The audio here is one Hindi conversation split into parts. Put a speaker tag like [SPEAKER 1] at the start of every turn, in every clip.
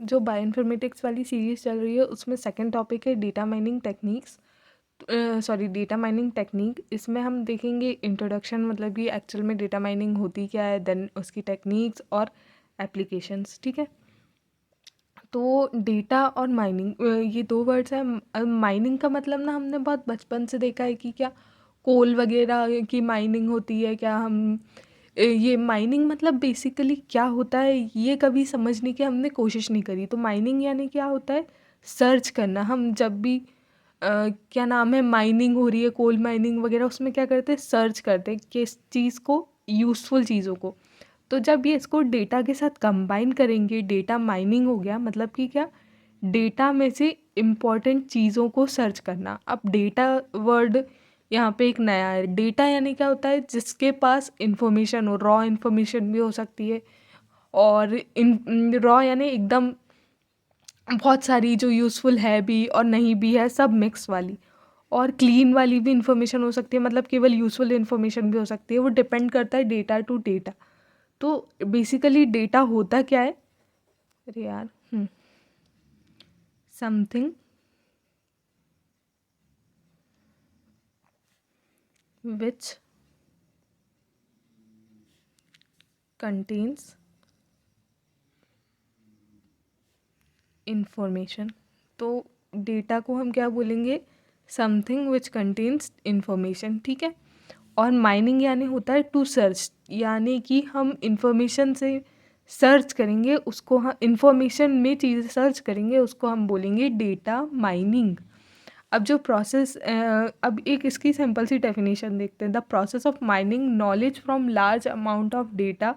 [SPEAKER 1] जो बायोइन्फॉर्मेटिक्स वाली सीरीज़ चल रही है उसमें सेकंड टॉपिक है data mining techniques, sorry data mining technique. इसमें हम देखेंगे इंट्रोडक्शन, मतलब कि एक्चुअल में डेटा माइनिंग होती क्या है, देन उसकी टेक्निक्स और एप्लीकेशंस। ठीक है, तो डेटा और माइनिंग ये दो वर्ड्स हैं। माइनिंग का मतलब ना हमने बहुत बचपन से देखा है कि क्या कोल वगैरह की माइनिंग होती है क्या। हम ये माइनिंग मतलब बेसिकली क्या होता है ये कभी समझने की हमने कोशिश नहीं करी। तो माइनिंग यानी क्या होता है, सर्च करना। हम जब भी क्या नाम है, माइनिंग हो रही है, कोल माइनिंग वगैरह, उसमें क्या करते हैं, सर्च करते हैं किस चीज़ को, यूज़फुल चीज़ों को। तो जब ये इसको डेटा के साथ कंबाइन करेंगे, डेटा माइनिंग हो गया। मतलब कि क्या, डेटा में से इम्पॉर्टेंट चीज़ों को सर्च करना। अब डेटा वर्ड यहाँ पे एक नया है। डेटा यानी क्या होता है, जिसके पास इंफॉर्मेशन हो, रॉ इन्फॉर्मेशन भी हो सकती है, और इन रॉ यानी एकदम बहुत सारी जो यूज़फुल है भी और नहीं भी है, सब मिक्स वाली, और क्लीन वाली भी इंफॉर्मेशन हो सकती है, मतलब केवल यूज़फुल इन्फॉर्मेशन भी हो सकती है। वो डिपेंड करता है डेटा टू डेटा। तो बेसिकली डेटा होता क्या है, अरे यार, समथिंग विच कंटेन्स इंफॉर्मेशन। तो डेटा को हम क्या बोलेंगे, समथिंग विच कंटेन्स इंफॉर्मेशन। ठीक है, और माइनिंग यानी होता है टू सर्च, यानी कि हम इंफॉर्मेशन से सर्च करेंगे उसको, हम इंफॉर्मेशन में चीज़ें सर्च करेंगे, उसको हम बोलेंगे डेटा माइनिंग। अब जो प्रोसेस, अब एक इसकी सिंपल सी डेफिनेशन देखते हैं। The process of mining knowledge from large amount of data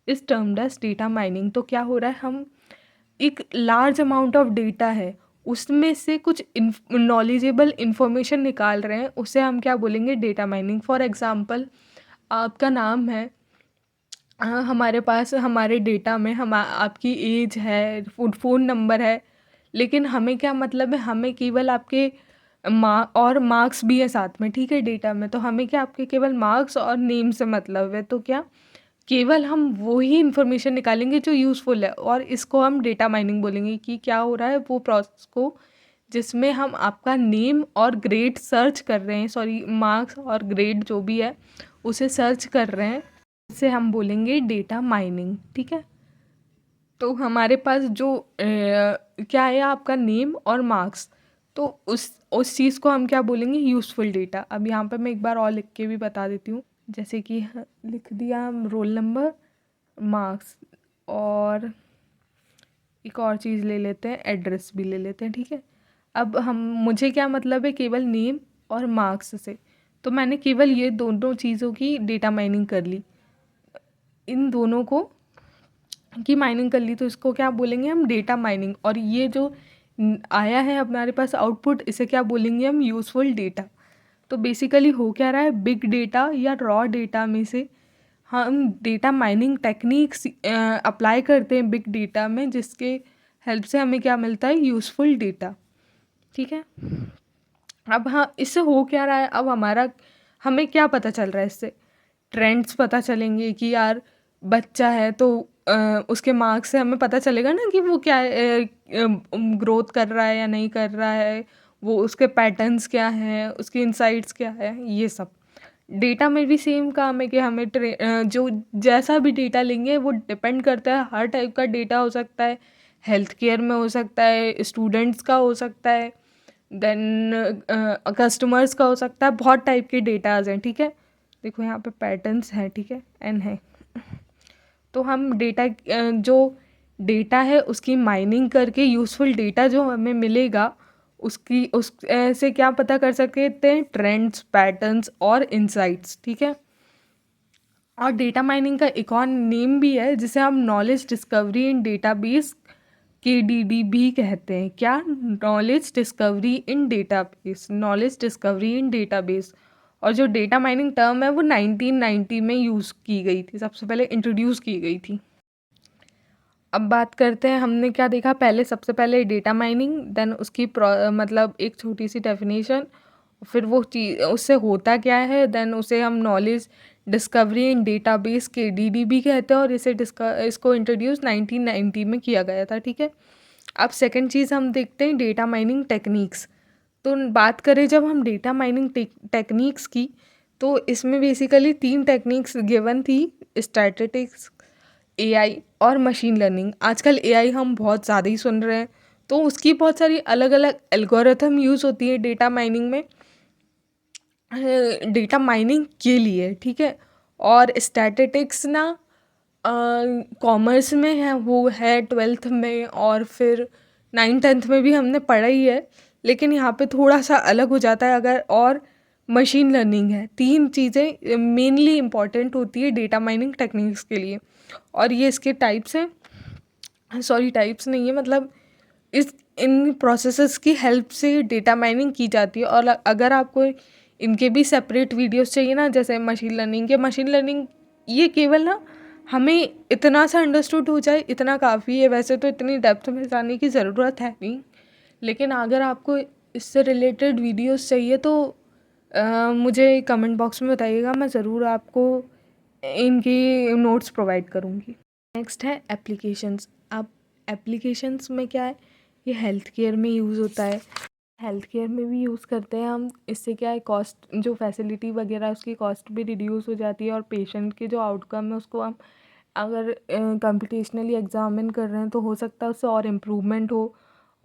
[SPEAKER 1] is termed as data mining. तो क्या हो रहा है, हम एक लार्ज अमाउंट ऑफ डेटा है, उसमें से कुछ नॉलेजेबल इंफॉर्मेशन निकाल रहे हैं, उसे हम क्या बोलेंगे, डेटा माइनिंग। फॉर एग्जांपल, आपका नाम है, हमारे पास हमारे डेटा में हम आपकी एज है, फ़ोन नंबर है, लेकिन हमें क्या मतलब है, हमें केवल आपके और मार्क्स भी है साथ में। ठीक है, डेटा में तो हमें क्या, आपके केवल मार्क्स और नेम से मतलब है। तो क्या, केवल हम वो ही इन्फॉर्मेशन निकालेंगे जो यूज़फुल है, और इसको हम डेटा माइनिंग बोलेंगे। कि क्या हो रहा है, वो प्रोसेस को जिसमें हम आपका नेम और ग्रेड सर्च कर रहे हैं, सॉरी मार्क्स और ग्रेड जो भी है उसे सर्च कर रहे हैं, इसे हम बोलेंगे डेटा माइनिंग। ठीक है, तो हमारे पास जो क्या है, आपका नेम और मार्क्स, तो उस चीज़ को हम क्या बोलेंगे, यूज़फुल डेटा। अब यहाँ पे मैं एक बार और लिख के भी बता देती हूँ। जैसे कि लिख दिया हम रोल नंबर, मार्क्स, और एक और चीज़ ले लेते हैं, एड्रेस भी ले लेते हैं। ठीक है, अब हम, मुझे क्या मतलब है, केवल नेम और मार्क्स से, तो मैंने केवल ये दोनों चीज़ों की डेटा माइनिंग कर ली, इन दोनों को की माइनिंग कर ली। तो इसको क्या बोलेंगे हम, डेटा माइनिंग। और ये जो आया है हमारे पास आउटपुट, इसे क्या बोलेंगे हम, यूज़फुल डेटा। तो बेसिकली हो क्या रहा है, बिग डेटा या रॉ डेटा में से हम डेटा माइनिंग टेक्निक्स अप्लाई करते हैं बिग डेटा में, जिसके हेल्प से हमें क्या मिलता है, यूज़फुल डेटा। ठीक है, अब हाँ, इससे हो क्या रहा है, अब हमें क्या पता चल रहा है इससे, ट्रेंड्स पता चलेंगे कि यार बच्चा है तो उसके मार्क्स से हमें पता चलेगा ना कि वो क्या ग्रोथ कर रहा है या नहीं कर रहा है, वो उसके पैटर्न्स क्या हैं, उसके इनसाइट्स क्या है, ये सब। डेटा में भी सेम काम है कि हमें जो जैसा भी डेटा लेंगे वो डिपेंड करता है, हर टाइप का डेटा हो सकता है, हेल्थ केयर में हो सकता है, स्टूडेंट्स का हो सकता है, देन कस्टमर्स का हो सकता है, बहुत टाइप के डेटाज हैं। ठीक है, देखो यहाँ पे पैटर्न्स हैं, ठीक है, एन है। तो हम डेटा, जो डेटा है उसकी माइनिंग करके यूज़फुल डेटा जो हमें मिलेगा, उस से क्या पता कर सकते हैं, ट्रेंड्स, पैटर्न्स और इंसाइट्स। ठीक है, और डेटा माइनिंग का एक और नेम भी है जिसे हम नॉलेज डिस्कवरी इन डेटाबेस, KDD भी कहते हैं। क्या, नॉलेज डिस्कवरी इन डेटाबेस, नॉलेज डिस्कवरी इन डेटाबेस। और जो डेटा माइनिंग टर्म है वो 1990 में यूज़ की गई थी, सबसे पहले इंट्रोड्यूस की गई थी। अब बात करते हैं, हमने क्या देखा, पहले सबसे पहले डेटा माइनिंग, देन उसकी मतलब एक छोटी सी डेफिनेशन, फिर वो चीज़ उससे होता क्या है, देन उसे हम नॉलेज डिस्कवरी इन डेटाबेस, KDD भी कहते हैं, और इसको इंट्रोड्यूस 1990 में किया गया था। ठीक है, अब सेकंड चीज़ हम देखते हैं डेटा माइनिंग टेक्निक्स। तो बात करें जब हम डेटा माइनिंग टेक्निक्स की, तो इसमें बेसिकली 3 टेक्निक्स गिवन थी, स्टैटिस्टिक्स, एआई और मशीन लर्निंग। आजकल एआई हम बहुत ज़्यादा ही सुन रहे हैं, तो उसकी बहुत सारी अलग-अलग एल्गोरिथम यूज़ होती है डेटा माइनिंग में, डेटा माइनिंग के लिए, ठीक है? और स्टैटिस्टिक्स ना कॉमर्स में है, वो है 12th में, और फिर 9th-10th में भी हमने पढ़ा ही है, लेकिन यहाँ पे थोड़ा-सा अलग हो जाता है अगर। और मशीन लर्निंग है। 3 चीज़ें मेनली इम्पॉर्टेंट होती है डेटा माइनिंग टेक्निक्स के लिए, और ये इसके टाइप्स हैं, सॉरी टाइप्स नहीं है, मतलब इस इन प्रोसेसेस की हेल्प से डेटा माइनिंग की जाती है। और अगर आपको इनके भी सेपरेट वीडियोस चाहिए ना, जैसे मशीन लर्निंग ये केवल ना हमें इतना सा अंडरस्टूड हो जाए, इतना काफ़ी है। वैसे तो इतनी डेप्थ में जाने की ज़रूरत है नहीं, लेकिन अगर आपको इससे रिलेटेड वीडियोस चाहिए तो मुझे कमेंट बॉक्स में बताइएगा, मैं ज़रूर आपको इनकी नोट्स प्रोवाइड करूँगी। नेक्स्ट है एप्लीकेशंस। अब एप्लीकेशंस में क्या है, ये हेल्थ केयर में यूज़ होता है, हेल्थ केयर में भी यूज़ करते हैं हम। इससे क्या है, कॉस्ट जो फैसिलिटी वगैरह उसकी कॉस्ट भी रिड्यूस हो जाती है, और पेशेंट के जो आउटकम है उसको हम अगर कंप्यूटेशनली एग्जामिन कर रहे हैं तो हो सकता है उससे और इम्प्रूवमेंट हो।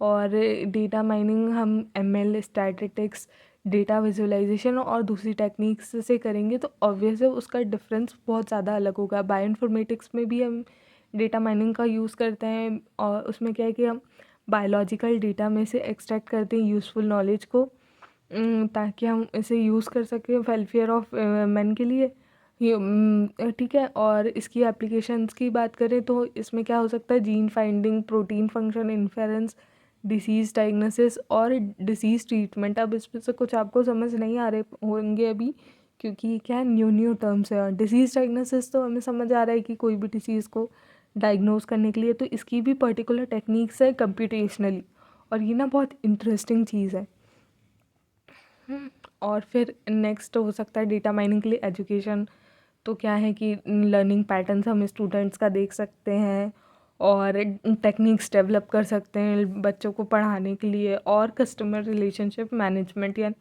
[SPEAKER 1] और डेटा माइनिंग हम एमएल, स्टैटिस्टिक्स, डेटा विजुअलाइजेशन और दूसरी टेक्निक्स से करेंगे तो ऑब्वियस है उसका डिफरेंस बहुत ज़्यादा अलग होगा। बायोइन्फॉर्मेटिक्स में भी हम डेटा माइनिंग का यूज़ करते हैं, और उसमें क्या है कि हम बायोलॉजिकल डेटा में से एक्सट्रैक्ट करते हैं यूज़फुल नॉलेज को, ताकि हम इसे यूज़ कर सकें वेलफेयर ऑफ मैन के लिए। ये ठीक है। और इसकी एप्लीकेशंस की बात करें तो इसमें क्या हो सकता है, gene finding, protein function inference, disease diagnosis और डिसीज़ ट्रीटमेंट। अब इसमें से कुछ आपको समझ नहीं आ रहे होंगे अभी, क्योंकि क्या है, न्यू टर्म्स है। डिसीज़ डायग्नोसिस तो हमें समझ आ रहा है कि कोई भी डिसीज़ को डायग्नोज करने के लिए, तो इसकी भी पर्टिकुलर टेक्निक्स है कंप्यूटेशनली, और ये ना बहुत इंटरेस्टिंग चीज़ है। और फिर नेक्स्ट हो सकता है डेटा माइनिंग के लिए एजुकेशन। तो क्या है कि लर्निंग पैटर्न्स हम स्टूडेंट्स का देख सकते हैं, और टेक्निक्स डेवलप कर सकते हैं बच्चों को पढ़ाने के लिए। और कस्टमर रिलेशनशिप मैनेजमेंट, यानी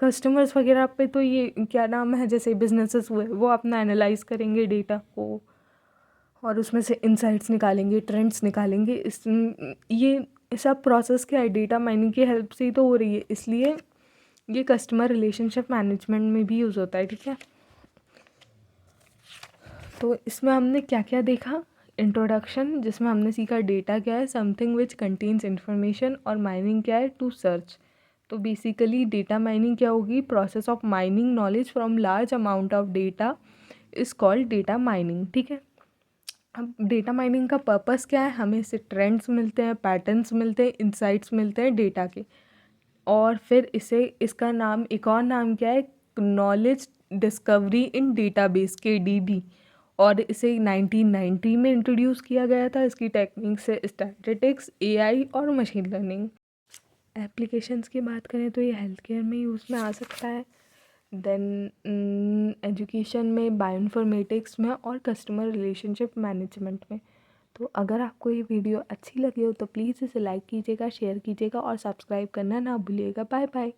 [SPEAKER 1] कस्टमर्स वगैरह पे तो ये क्या नाम है, जैसे बिजनेसेस हुए वो अपना एनालाइज करेंगे डेटा को, और उसमें से इंसाइट्स निकालेंगे, ट्रेंड्स निकालेंगे। ये सब प्रोसेस क्या है, डेटा माइनिंग की हेल्प से ही तो हो रही है, इसलिए ये कस्टमर रिलेशनशिप मैनेजमेंट में भी यूज़ होता है, ठीक है। तो इसमें हमने क्या क्या देखा, इंट्रोडक्शन, जिसमें हमने सीखा डेटा क्या है, समथिंग विच कंटेन्स इन्फॉर्मेशन, और माइनिंग क्या है, टू सर्च। तो बेसिकली डेटा माइनिंग क्या होगी, process of mining knowledge from large amount of data is called data mining, ठीक है। अब डेटा माइनिंग का पर्पस क्या है, हमें इससे ट्रेंड्स मिलते हैं, पैटर्न्स मिलते हैं, इंसाइट्स मिलते हैं डेटा के। और फिर इसे इसका नाम, एक और नाम क्या है, नॉलेज डिस्कवरी इन डेटाबेस, KDB। और इसे 1990 में इंट्रोड्यूस किया गया था। इसकी टेक्निक्स है स्टैटिस्टिक्स, एआई और मशीन लर्निंग। एप्लीकेशंस की बात करें तो ये हेल्थ केयर में यूज़ में आ सकता है, देन एजुकेशन में, बायोइन्फॉर्मेटिक्स में, और कस्टमर रिलेशनशिप मैनेजमेंट में। तो अगर आपको ये वीडियो अच्छी लगी हो तो प्लीज़ इसे लाइक कीजिएगा, शेयर कीजिएगा और सब्सक्राइब करना ना भूलिएगा। Bye bye.